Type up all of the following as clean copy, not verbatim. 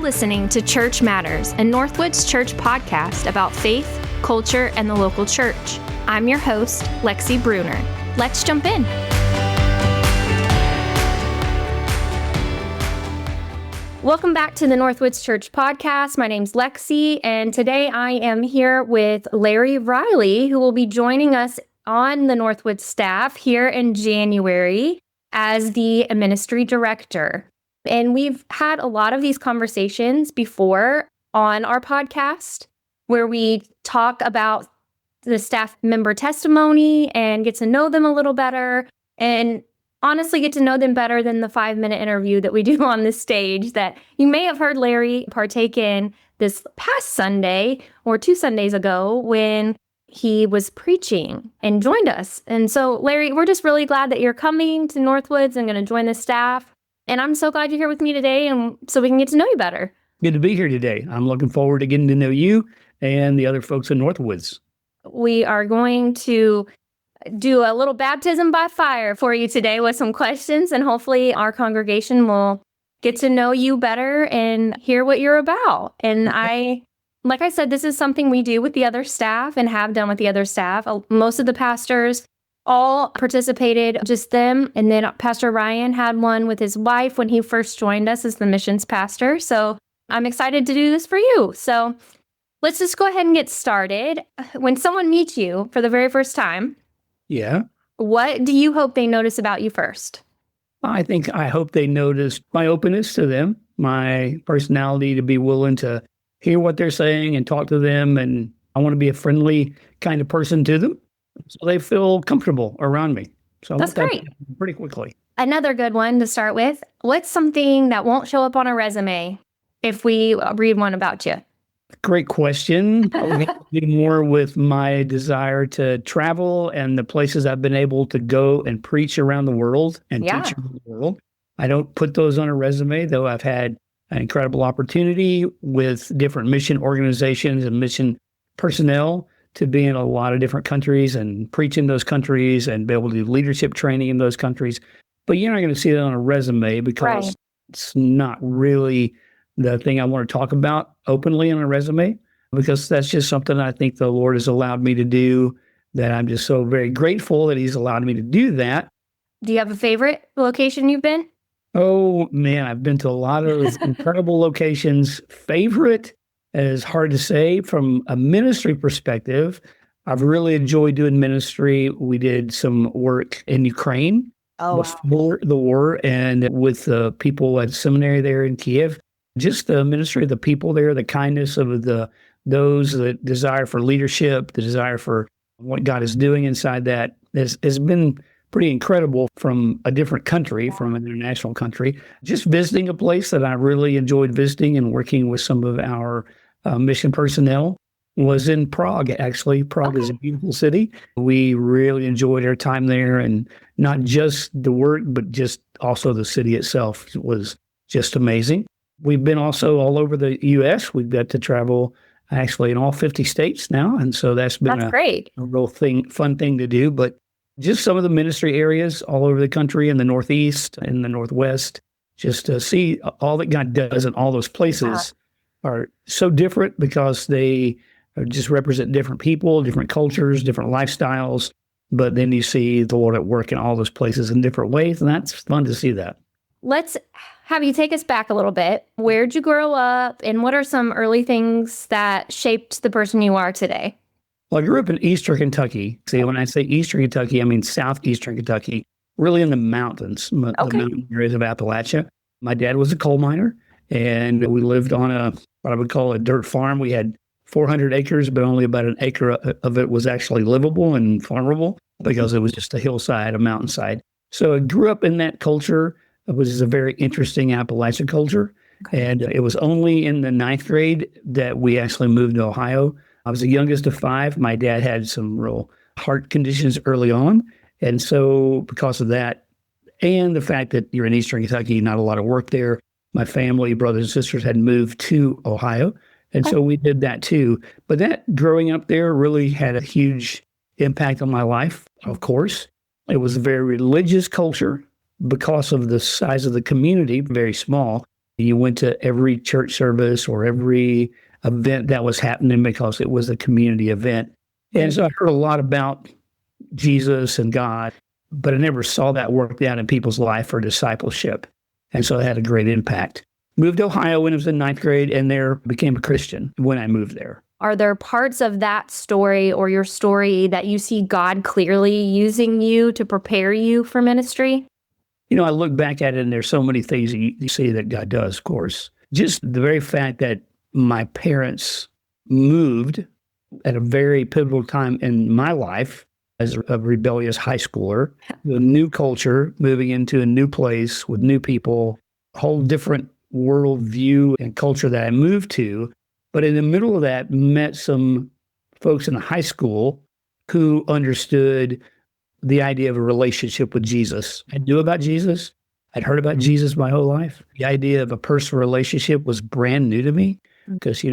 listening to Church Matters, a NorthWoods Church podcast about faith, culture, and the local church. I'm your host, Lexi Bruner. Let's jump in. Welcome back to the NorthWoods Church podcast. My name's Lexi, and today I am here with Larry Riley, who will be joining us on the NorthWoods staff here in January as the ministry director. And we've had a lot of these conversations before on our podcast where we talk about the staff member testimony and get to know them a little better and honestly get to know them better than the 5-minute interview that we do on this stage that you may have heard Larry partake in this past Sunday or 2 Sundays ago when he was preaching and joined us. And so, Larry, we're just really glad that you're coming to NorthWoods and going to join the staff. And I'm so glad you're here with me today and so we can get to know you better. Good to be here today. I'm looking forward to getting to know you and the other folks in NorthWoods. We are going to do a little baptism by fire for you today with some questions, and hopefully our congregation will get to know you better and hear what you're about. And like I said, this is something we do with the other staff and have done with the other staff. Most of the pastors all participated, just them. And then Pastor Ryan had one with his wife when he first joined us as the missions pastor. So I'm excited to do this for you. So let's just go ahead and get started. When someone meets you for the very first time, what do you hope they notice about you first? I hope they notice my openness to them, my personality to be willing to hear what they're saying and talk to them. And I want to be a friendly kind of person to them so they feel comfortable around me. So that's great. Pretty quickly. Another good one to start with. What's something that won't show up on a resume if we read one about you? Great question. Probably do more with my desire to travel and the places I've been able to go and preach around the world and teach around the world. I don't put those on a resume, though I've had an incredible opportunity with different mission organizations and mission personnel to be in a lot of different countries and preach in those countries and be able to do leadership training in those countries. But you're not going to see that on a resume because it's not really the thing I want to talk about openly on a resume, because that's just something I think the Lord has allowed me to do, that I'm just so very grateful that He's allowed me to do that. Do you have a favorite location you've been? Oh, man, I've been to a lot of incredible locations. Favorite is hard to say. From a ministry perspective, I've really enjoyed doing ministry. We did some work in Ukraine before the war and with the people at seminary there in Kiev. Just the ministry of the people there, the kindness of those, the desire for leadership, the desire for what God is doing inside that has been pretty incredible from a different country, from an international country. Just visiting a place that I really enjoyed visiting and working with some of our mission personnel was in Prague, actually. Prague is a beautiful city. We really enjoyed our time there, and not just the work, but just also the city itself was just amazing. We've been also all over the U.S. We've got to travel actually in all 50 states now, and so that's been great. A real fun thing to do. But just some of the ministry areas all over the country, in the Northeast, in the Northwest, just to see all that God does in all those places are so different because they just represent different people, different cultures, different lifestyles. But then you see the Lord at work in all those places in different ways, and that's fun to see that. Let's have you take us back a little bit. Where'd you grow up, and what are some early things that shaped the person you are today? Well, I grew up in Eastern Kentucky. See, when I say Eastern Kentucky, I mean southeastern Kentucky, really in the mountains, the mountain areas of Appalachia. My dad was a coal miner, and we lived on what I would call a dirt farm. We had 400 acres, but only about an acre of it was actually livable and farmable because it was just a hillside, a mountainside. So I grew up in that culture, which is a very interesting Appalachian culture. And it was only in the 9th grade that we actually moved to Ohio. I was the youngest of 5. My dad had some real heart conditions early on. And so because of that, and the fact that you're in Eastern Kentucky, not a lot of work there, my family, brothers and sisters had moved to Ohio. And so we did that too. But that growing up there really had a huge impact on my life, of course. It was a very religious culture because of the size of the community, very small. You went to every church service or every event that was happening because it was a community event. And so I heard a lot about Jesus and God, but I never saw that worked out in people's life for discipleship. And so it had a great impact. Moved to Ohio when I was in ninth grade and there became a Christian when I moved there. Are there parts of that story or your story that you see God clearly using you to prepare you for ministry? I look back at it and there's so many things you see that God does, of course. Just the very fact that my parents moved at a very pivotal time in my life as a rebellious high schooler, a new culture, moving into a new place with new people, a whole different worldview and culture that I moved to. But in the middle of that, met some folks in high school who understood the idea of a relationship with Jesus. I knew about Jesus. I'd heard about Jesus my whole life. The idea of a personal relationship was brand new to me because,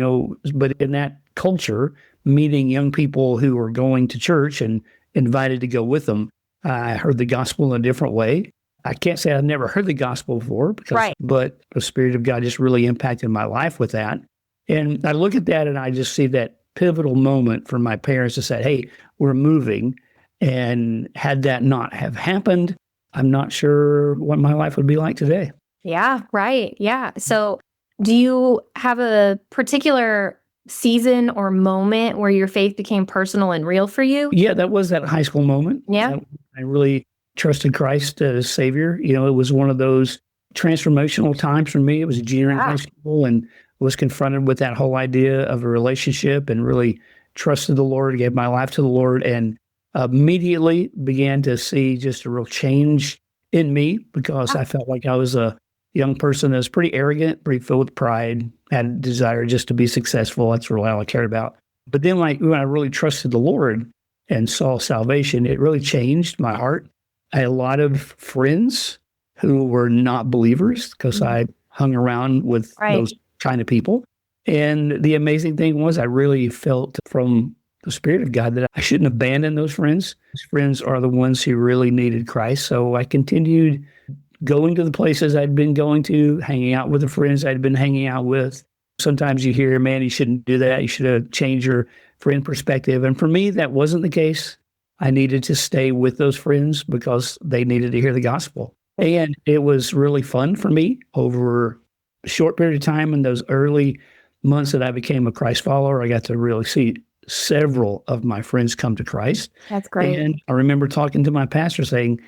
but in that culture, meeting young people who were going to church and invited to go with them, I heard the gospel in a different way. I can't say I've never heard the gospel before, but the Spirit of God just really impacted my life with that. And I look at that and I just see that pivotal moment for my parents to say, hey, we're moving. And had that not have happened, I'm not sure what my life would be like today. Yeah, right. Yeah. So do you have a particular season or moment where your faith became personal and real for you? Yeah, that was that high school moment. Yeah. I really trusted Christ as Savior. It was one of those transformational times for me. It was a junior in high school and was confronted with that whole idea of a relationship and really trusted the Lord, gave my life to the Lord, and immediately began to see just a real change in me because I felt like I was a young person that was pretty arrogant, pretty filled with pride, had a desire just to be successful. That's really all I cared about. But then when I really trusted the Lord and saw salvation, it really changed my heart. I had a lot of friends who were not believers because I hung around with those kind of people. And the amazing thing was I really felt from the Spirit of God that I shouldn't abandon those friends. Those friends are the ones who really needed Christ. So I continued going to the places I'd been going to, hanging out with the friends I'd been hanging out with. Sometimes you hear, man, you shouldn't do that. You should have changed your friend perspective. And for me, that wasn't the case. I needed to stay with those friends because they needed to hear the gospel. And it was really fun for me over a short period of time in those early months that I became a Christ follower. I got to really see several of my friends come to Christ. That's great. And I remember talking to my pastor saying,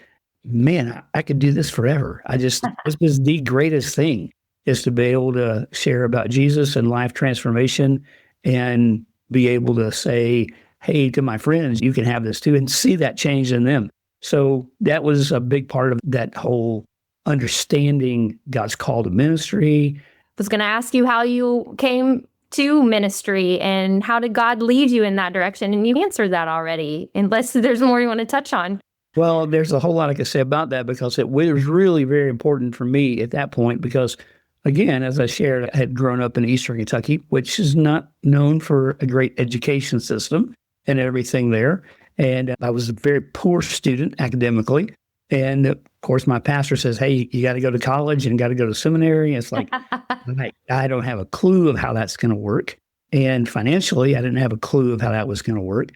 man, I could do this forever. This is the greatest thing, is to be able to share about Jesus and life transformation and be able to say, hey, to my friends, you can have this too, and see that change in them. So that was a big part of that whole understanding God's call to ministry. I was going to ask you how you came to ministry and how did God lead you in that direction? And you answered that already, unless there's more you want to touch on. Well, there's a whole lot I could say about that because it was really very important for me at that point because, again, as I shared, I had grown up in Eastern Kentucky, which is not known for a great education system and everything there. And I was a very poor student academically. And of course, my pastor says, hey, you got to go to college and got to go to seminary. And it's like, I don't have a clue of how that's going to work. And financially, I didn't have a clue of how that was going to work.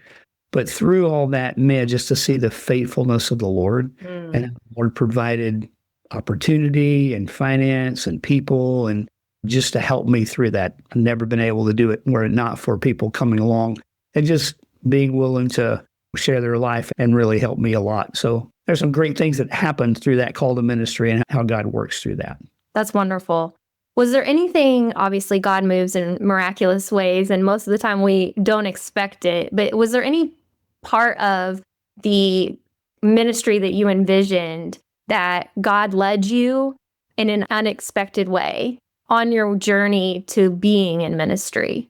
But through all that, man, just to see the faithfulness of the Lord, and the Lord provided opportunity and finance and people, and just to help me through that. I've never been able to do it were it not for people coming along and just being willing to share their life and really help me a lot. So there's some great things that happened through that call to ministry and how God works through that. That's wonderful. Was there anything, obviously God moves in miraculous ways, and most of the time we don't expect it, but was there any part of the ministry that you envisioned that God led you in an unexpected way on your journey to being in ministry?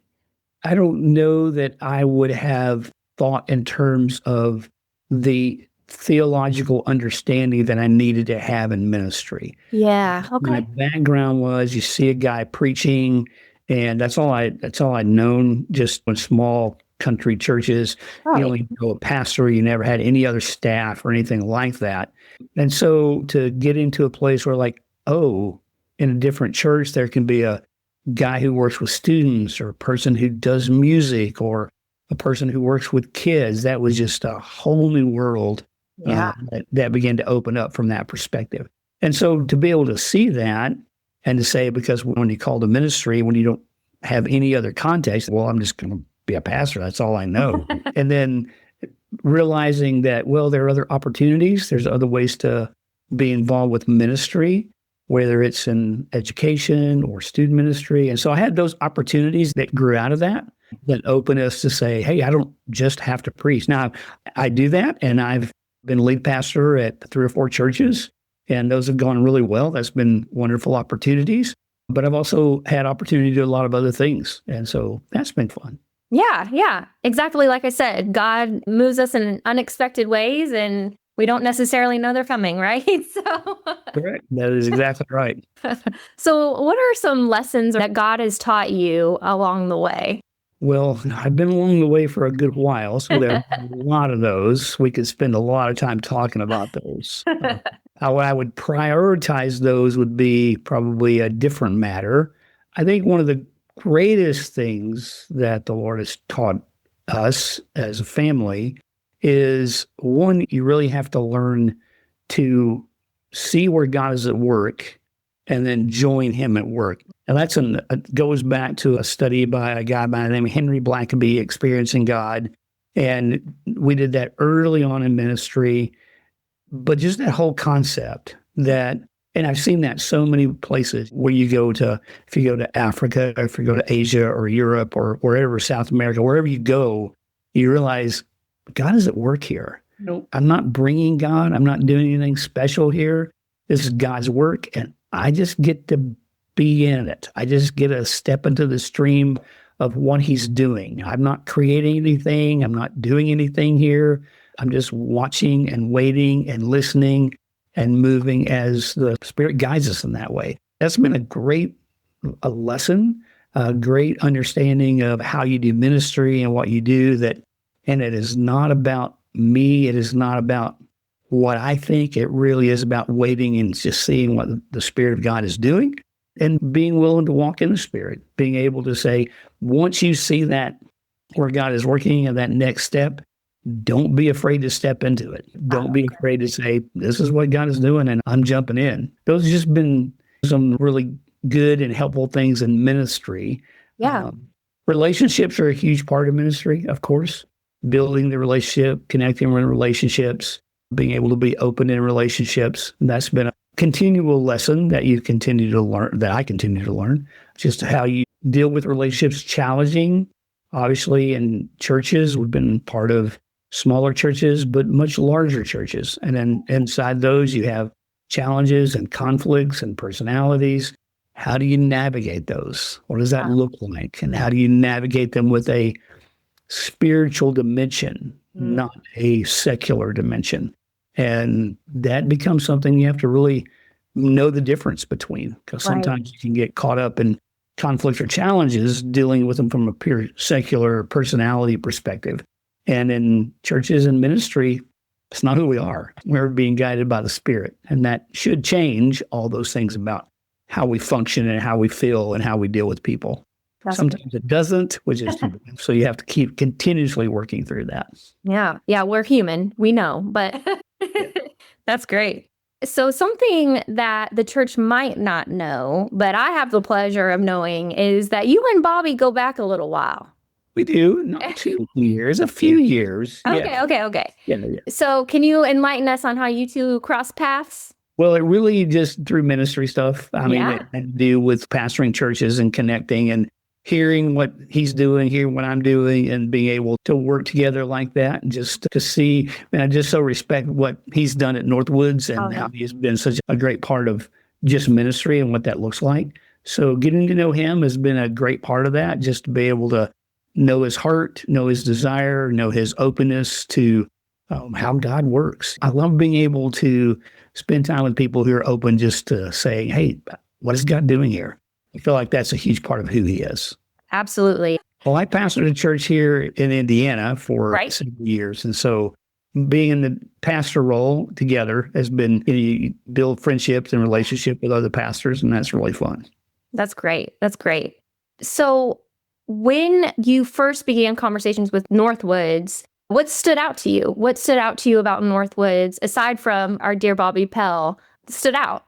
I don't know that I would have thought in terms of the theological understanding that I needed to have in ministry. Yeah. Okay. My background was you see a guy preaching, and that's all I'd known just in small country churches. Right. You only know a pastor, you never had any other staff or anything like that. And so to get into a place where like, oh, in a different church, there can be a guy who works with students or a person who does music or a person who works with kids. That was just a whole new world that began to open up from that perspective. And so to be able to see that and to say, because when you call the ministry, when you don't have any other context, well, I'm just going to be a pastor. That's all I know. And then realizing that, well, there are other opportunities. There's other ways to be involved with ministry, whether it's in education or student ministry. And so I had those opportunities that grew out of that opened us to say, hey, I don't just have to preach. Now, I do that, and I've been lead pastor at 3 or 4 churches, and those have gone really well. That's been wonderful opportunities. But I've also had opportunity to do a lot of other things. And so that's been fun. Yeah, exactly. Like I said, God moves us in unexpected ways, and we don't necessarily know they're coming, right? So correct. That is exactly right. So what are some lessons that God has taught you along the way? Well, I've been along the way for a good while, so there are a lot of those. We could spend a lot of time talking about those. How I would prioritize those would be probably a different matter. I think one of the greatest things that the Lord has taught us as a family is, one, you really have to learn to see where God is at work and then join him at work. And that's goes back to a study by a guy by the name of Henry Blackaby, Experiencing God. And we did that early on in ministry. But just that whole concept that, and I've seen that so many places where if you go to Africa, or if you go to Asia or Europe or wherever, South America, wherever you go, you realize God is at work here. Nope. I'm not bringing God. I'm not doing anything special here. This is God's work, and I just get to be in it. I just get to step into the stream of what he's doing. I'm not creating anything. I'm not doing anything here. I'm just watching and waiting and listening and moving as the Spirit guides us in that way. That's been a great lesson, a great understanding of how you do ministry and what you do. And it is not about me. It is not about what I think. It really is about waiting and just seeing what the Spirit of God is doing and being willing to walk in the Spirit, being able to say, once you see that where God is working at that next step, don't be afraid to step into it. Don't be afraid to say, this is what God is doing and I'm jumping in. Those have just been some really good and helpful things in ministry. Yeah. Relationships are a huge part of ministry, of course. Building the relationship, connecting with relationships, being able to be open in relationships. And that's been a continual lesson that you continue to learn, that I continue to learn, just how you deal with relationships. Challenging, obviously, in churches. We've been part of smaller churches, but much larger churches. And then inside those, you have challenges and conflicts and personalities. How do you navigate those? What does that look like? And how do you navigate them with a spiritual dimension, not a secular dimension? And that becomes something you have to really know the difference between, because sometimes you can get caught up in conflicts or challenges dealing with them from a pure secular personality perspective. And in churches and ministry, it's not who we are. We're being guided by the Spirit. And that should change all those things about how we function and how we feel and how we deal with people. Sometimes it doesn't, which is too bad. So you have to keep continuously working through that. Yeah, we're human. We know, but that's great. So something that the church might not know, but I have the pleasure of knowing, is that you and Bobby go back a little while. We do. Not 2 years, a few years. Okay. Yeah. So can you enlighten us on how you two cross paths? Well, it really just through ministry stuff. I mean, it had to do with pastoring churches and connecting and hearing what he's doing, hearing what I'm doing, and being able to work together like that. And just to see, and I just so respect what he's done at NorthWoods and how he's been such a great part of just ministry and what that looks like. So getting to know him has been a great part of that, just to be able to know his heart, know his desire, know his openness to how God works. I love being able to spend time with people who are open just to saying, hey, what is God doing here? I feel like that's a huge part of who he is. Absolutely. Well, I pastored a church here in Indiana for several years. And so being in the pastor role together has been, you build friendships and relationship with other pastors, and that's really fun. That's great. That's great. So when you first began conversations with NorthWoods, what stood out to you? What stood out to you about NorthWoods, aside from our dear Bobby Pell, stood out?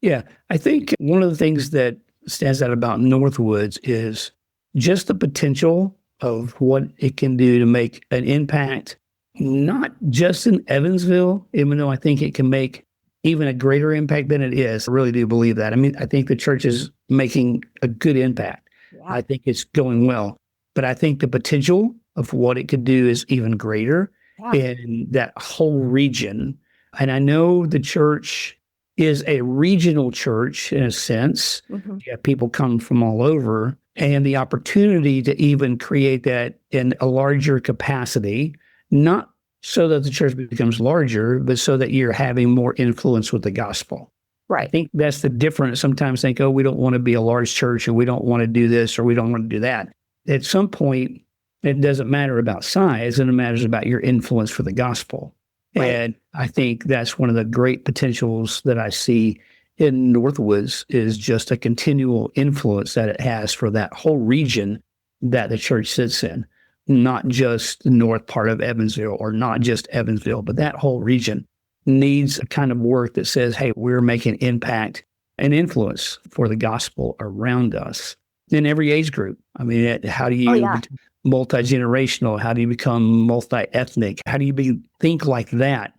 Yeah, I think one of the things that stands out about NorthWoods is just the potential of what it can do to make an impact, not just in Evansville, even though I think it can make even a greater impact than it is. I really do believe that. I mean, I think the church is making a good impact. Yeah. I think it's going well. But I think the potential of what it could do is even greater in that whole region. And I know the church is a regional church in a sense. Mm-hmm. You have people come from all over, and the opportunity to even create that in a larger capacity, not so that the church becomes larger, but so that you're having more influence with the gospel. Right. I think that's the difference. Sometimes think, oh, we don't want to be a large church, or we don't want to do this, or we don't want to do that. At some point, it doesn't matter about size, and it matters about your influence for the gospel. Right. And I think that's one of the great potentials that I see in NorthWoods is just a continual influence that it has for that whole region that the church sits in. Not just the north part of Evansville, or not just Evansville, but that whole region needs a kind of work that says, hey, we're making impact and influence for the gospel around us in every age group. I mean, how do you become multi-generational? How do you become multi-ethnic? How do you think like that?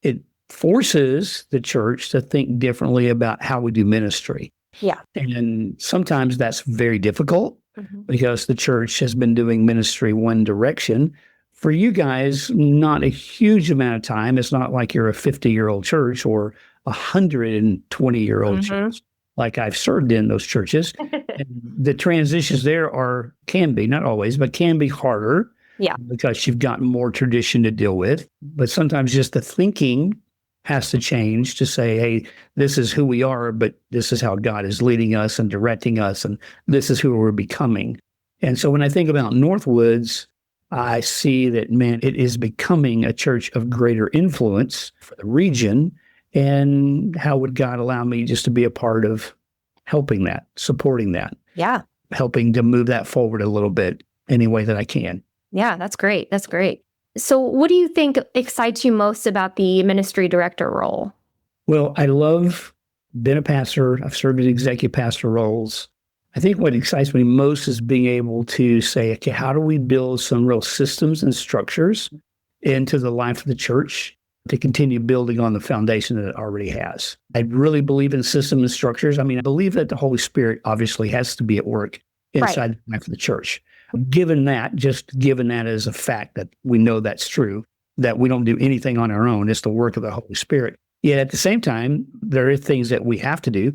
It forces the church to think differently about how we do ministry. Yeah. And sometimes that's very difficult. Mm-hmm. Because the church has been doing ministry one direction. For you guys, not a huge amount of time. It's not like you're a 50-year-old church or a 120-year-old mm-hmm. church, like I've served in those churches. And the transitions there can be, not always, but can be harder. Yeah. Because you've got more tradition to deal with. But sometimes just the thinking has to change to say, hey, this is who we are, but this is how God is leading us and directing us, and this is who we're becoming. And so when I think about NorthWoods, I see that, man, it is becoming a church of greater influence for the region. And how would God allow me just to be a part of helping that, supporting that? Yeah. Helping to move that forward a little bit any way that I can. Yeah, that's great. That's great. So what do you think excites you most about the ministry director role? Well, I love being a pastor. I've served in executive pastor roles. I think what excites me most is being able to say, okay, how do we build some real systems and structures into the life of the church to continue building on the foundation that it already has? I really believe in systems and structures. I mean, I believe that the Holy Spirit obviously has to be at work inside the life of the church. Given that as a fact that we know that's true, that we don't do anything on our own, it's the work of the Holy Spirit. Yet at the same time, there are things that we have to do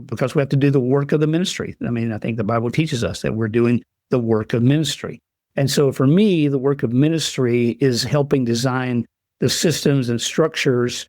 because we have to do the work of the ministry. I mean, I think the Bible teaches us that we're doing the work of ministry. And so for me, the work of ministry is helping design the systems and structures,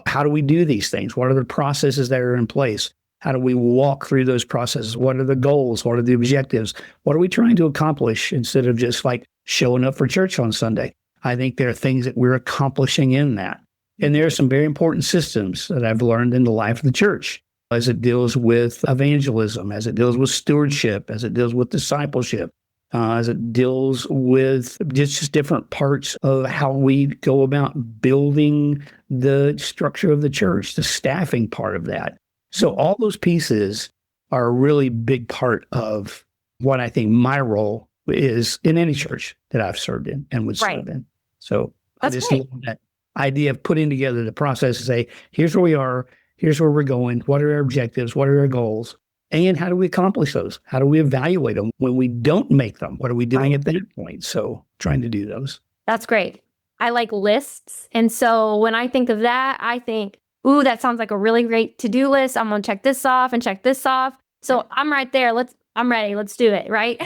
how do we do these things? What are the processes that are in place? How do we walk through those processes? What are the goals? What are the objectives? What are we trying to accomplish instead of just like showing up for church on Sunday? I think there are things that we're accomplishing in that. And there are some very important systems that I've learned in the life of the church as it deals with evangelism, as it deals with stewardship, as it deals with discipleship, as it deals with just different parts of how we go about building the structure of the church, the staffing part of that. So all those pieces are a really big part of what I think my role is in any church that I've served in and would serve in. So I just love that idea of putting together the process to say, here's where we are, here's where we're going, what are our objectives, what are our goals, and how do we accomplish those? How do we evaluate them when we don't make them? What are we doing at that point? So trying to do those. That's great. I like lists. And so when I think of that, I think, ooh, that sounds like a really great to-do list. I'm going to check this off and check this off. So I'm right there. I'm ready. Let's do it. Right.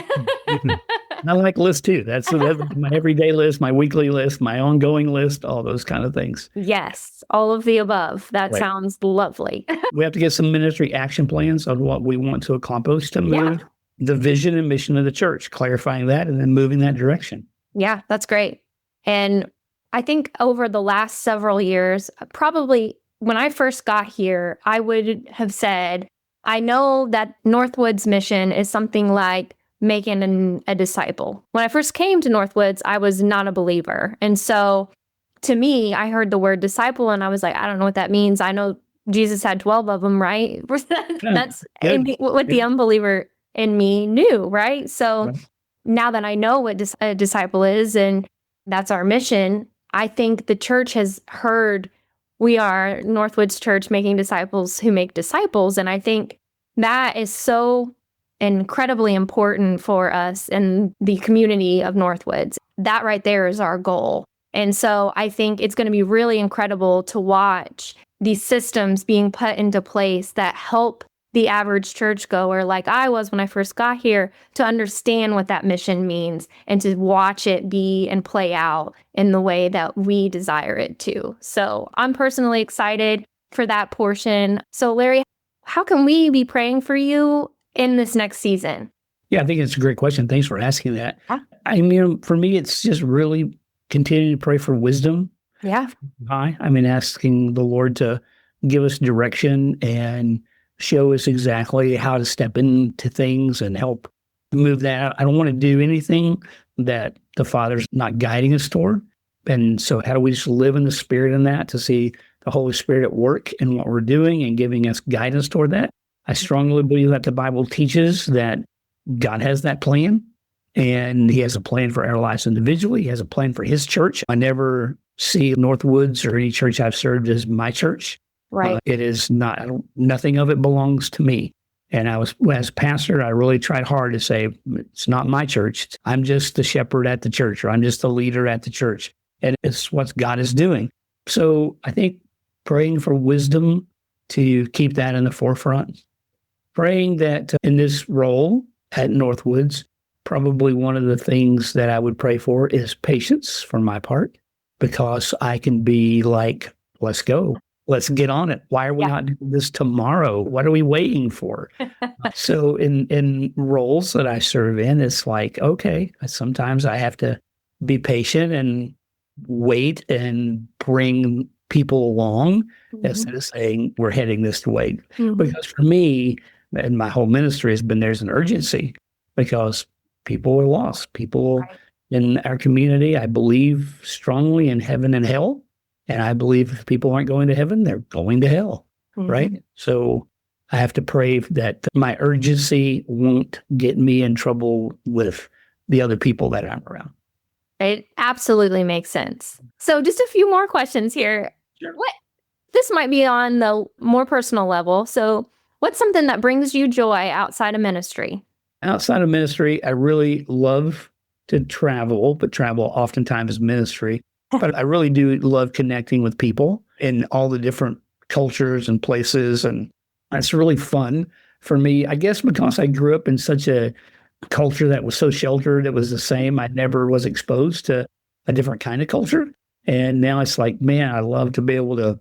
I like lists too. That's my everyday list, my weekly list, my ongoing list, all those kind of things. Yes. All of the above. That sounds lovely. We have to get some ministry action plans on what we want to accomplish to move the vision and mission of the church, clarifying that and then moving that direction. Yeah, that's great. And I think over the last several years, probably when I first got here, I would have said, I know that Northwoods mission is something like making a disciple. When I first came to Northwoods, I was not a believer. And so to me, I heard the word disciple and I was like, I don't know what that means. I know Jesus had 12 of them, right? That's what the unbeliever in me knew, right? So now that I know what a disciple is and that's our mission, I think the church has heard we are NorthWoods Church making disciples who make disciples. And I think that is so incredibly important for us in the community of Northwoods. That right there is our goal. And so I think it's going to be really incredible to watch these systems being put into place that help the average churchgoer, like I was when I first got here, to understand what that mission means and to watch it be and play out in the way that we desire it to. So I'm personally excited for that portion. So Larry, how can we be praying for you in this next season? Yeah, I think it's a great question. Thanks for asking that. Yeah. I mean, for me, it's just really continuing to pray for wisdom. Yeah. Asking the Lord to give us direction and show us exactly how to step into things and help move that. I don't want to do anything that the Father's not guiding us toward. And so how do we just live in the Spirit in that to see the Holy Spirit at work in what we're doing and giving us guidance toward that? I strongly believe that the Bible teaches that God has that plan and He has a plan for our lives individually. He has a plan for His church. I never see Northwoods or any church I've served as my church. Right. It is not, nothing of it belongs to me. And as pastor, I really tried hard to say, it's not my church. I'm just the shepherd at the church, or I'm just the leader at the church. And it's what God is doing. So I think praying for wisdom to keep that in the forefront. Praying that in this role at Northwoods, probably one of the things that I would pray for is patience for my part, because I can be like, let's go. Let's get on it. Why are we not doing this tomorrow? What are we waiting for? So in roles that I serve in, it's like, okay, sometimes I have to be patient and wait and bring people along instead of saying we're heading this way. Because for me, and my whole ministry has been, there's an urgency because people are lost. People in our community, I believe strongly in heaven and hell. And I believe if people aren't going to heaven, they're going to hell, right? So I have to pray that my urgency won't get me in trouble with the other people that I'm around. It absolutely makes sense. So just a few more questions here. Sure. This might be on the more personal level. So what's something that brings you joy outside of ministry? Outside of ministry, I really love to travel, but travel oftentimes is ministry. But I really do love connecting with people in all the different cultures and places. And it's really fun for me, I guess, because I grew up in such a culture that was so sheltered. It was the same. I never was exposed to a different kind of culture. And now it's like, man, I love to be able to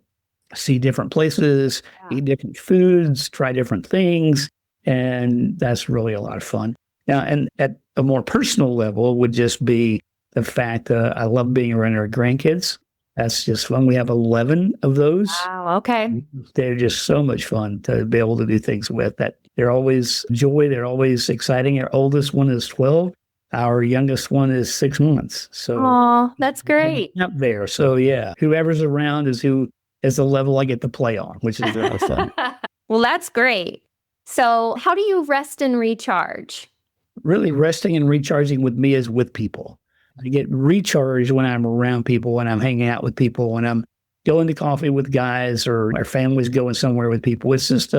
see different places, eat different foods, try different things. And that's really a lot of fun. Now, and at a more personal level would just be the fact that I love being around our grandkids. That's just fun. We have 11 of those. Wow, okay. They're just so much fun to be able to do things with. That they're always joy. They're always exciting. Our oldest one is 12. Our youngest one is 6 months. So, that's great. Up there. So yeah, whoever's around is the level I get to play on, which is really fun. Well, that's great. So how do you rest and recharge? Really, resting and recharging with me is with people. I get recharged when I'm around people, when I'm hanging out with people, when I'm going to coffee with guys, or our family's going somewhere with people. It's just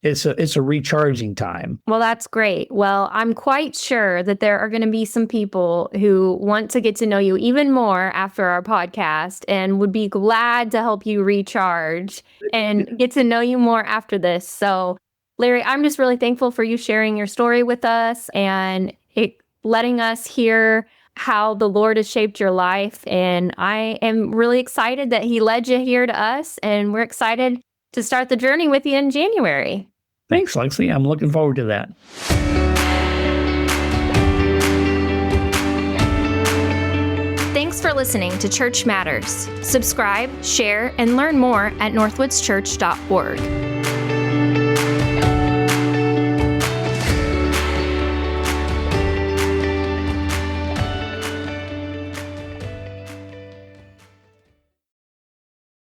it's a recharging time. Well, that's great. Well, I'm quite sure that there are going to be some people who want to get to know you even more after our podcast and would be glad to help you recharge and get to know you more after this. So, Larry, I'm just really thankful for you sharing your story with us and letting us hear how the Lord has shaped your life. And I am really excited that He led you here to us, and we're excited to start the journey with you in January. Thanks, Lexi. I'm looking forward to that. Thanks for listening to Church Matters. Subscribe, share, and learn more at northwoodschurch.org.